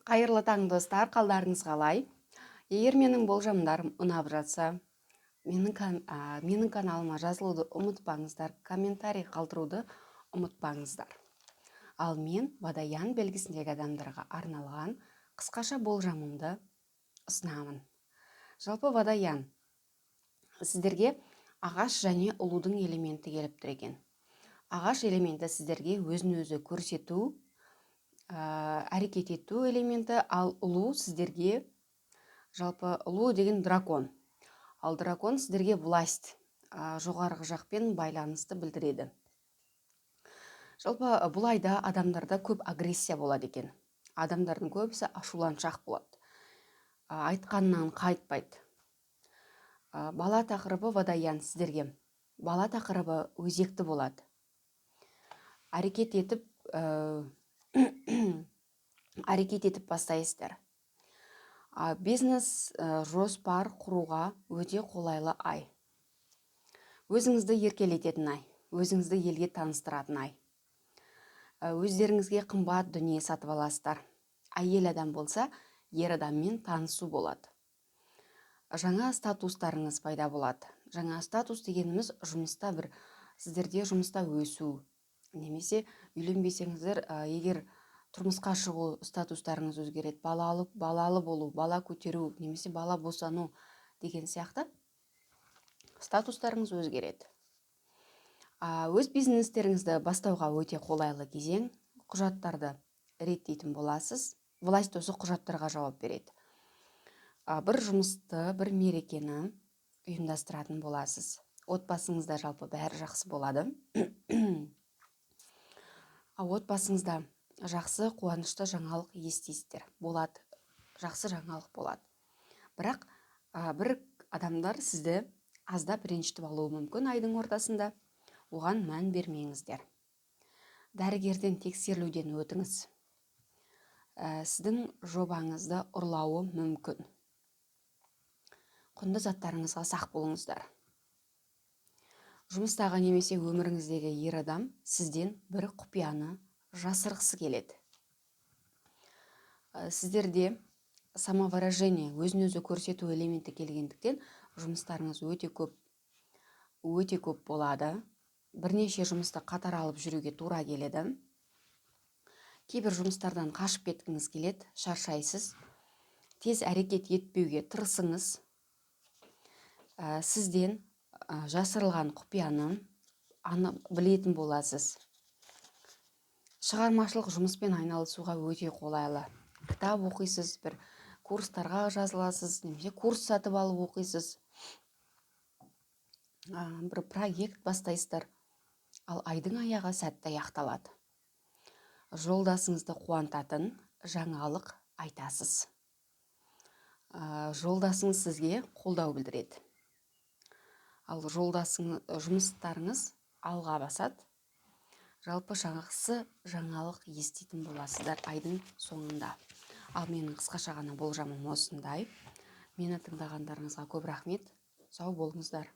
Қайырлы таң достар, қалдарыңыз қалай? Егер менің болжамдарым ұнап жатса, менің каналыма жазылуды ұмытпаңыздар, комментарий қалдыруды ұмытпаңыздар. Ал мен Водоян белгісіндегі адамдарға арналған қысқаша болжамымды ұсынамын. Жалпы Водоян сіздерге ағаш және ұлудың элементі келіп тұр екен. Ағаш элементі сіздерге өзін өзі көрсету, әрекет ету элементі, ал ұлу сіздерге, жалпы ұлу деген дракон. Ал дракон сіздерге власть, жоғарғы жақпен байланысты білдіреді. Жалпы бұл айда адамдарда көп агрессия болады екен. Адамдардың көбісі ашуланшақ болады. Айтқаннан қайтпайды. Бала тақырыбы Водоян сіздерге. Бала тақырыбы өзекті болады. Әрекет етіп бастайсыздар. Бизнес жоспар құруға өте қолайлы ай. Өзіңізді еркелететін ай, өзіңізді елге таныстыратын ай. Өздеріңізге қымбат дүние сатып аласыздар. Әйел адам болса, ер адаммен танысу болады. Жаңа статустарыңыз пайда болады. Жаңа статус дегеніміз жұмыста сіздерде жұмыста өсу. Немесе үйленбесеңіздер, егер тұрмысқа шығу статустарыңыз өзгереді. Балалы болу, бала көтеру, немесе бала босану деген сияқты статустарыңыз өзгереді. Өз бизнестеріңізді бастауға өте қолайлы кезең. Құжаттарды реттейтін боласыз. Власть осы құжаттарға жауап береді. Бір жұмысты, бір мерекені ұйымдастыратын боласыз. Отбасыңызда жалпы бәрі жақсы болады. Отбасыңызда жақсы, қуанышты жаңалық естисіздер. Болады, жақсы жаңалық болады. Бірақ бір адамдар сізді аздап ренжітіп алуы мүмкін айдың ортасында. Оған мән бермеңіздер. Дәрігерден тексерілуден өтіңіз. Сіздің жобаңызды ұрлауы мүмкін. Құнды заттарыңызға сақ болыңыздар. Жұмыстағы немесе өміріңіздегі ер адам сізден бір құпияны жасырғысы келеді. Сіздерде самовыражение, өзін өзі көрсету элементі келгендіктен жұмыстарыңыз өте көп болады. Бірнеше жұмысты қатар алып жүруге тура келеді. Кейбір жұмыстардан қашып кеткіңіз келеді, шаршайсыз. Тез әрекет етпеуге тырысыңыз. Сізден жасырылған құпияны білетін боласыз. Шығармашылық жұмыспен айналысуға өте қолайлы. Кітап оқисыз, бір курстарға жазыласыз, немесе курс сатып алып оқисыз. Бір проект бастайсыздар. Ал айдың аяғы сәтті аяқталады. Жолдасыңызды қуантатын жаңалық айтасыз. Жолдасыңыз сізге қолдау білдіреді. Ал жұмыстарыңыз алға басады. Жалпы жақсы жаңалық еститін боласыздар айдың соңында. Ал менің қысқаша ғана болжамым осындай. Мені тыңдағандарыңызға көп рахмет. Сау болыңыздар.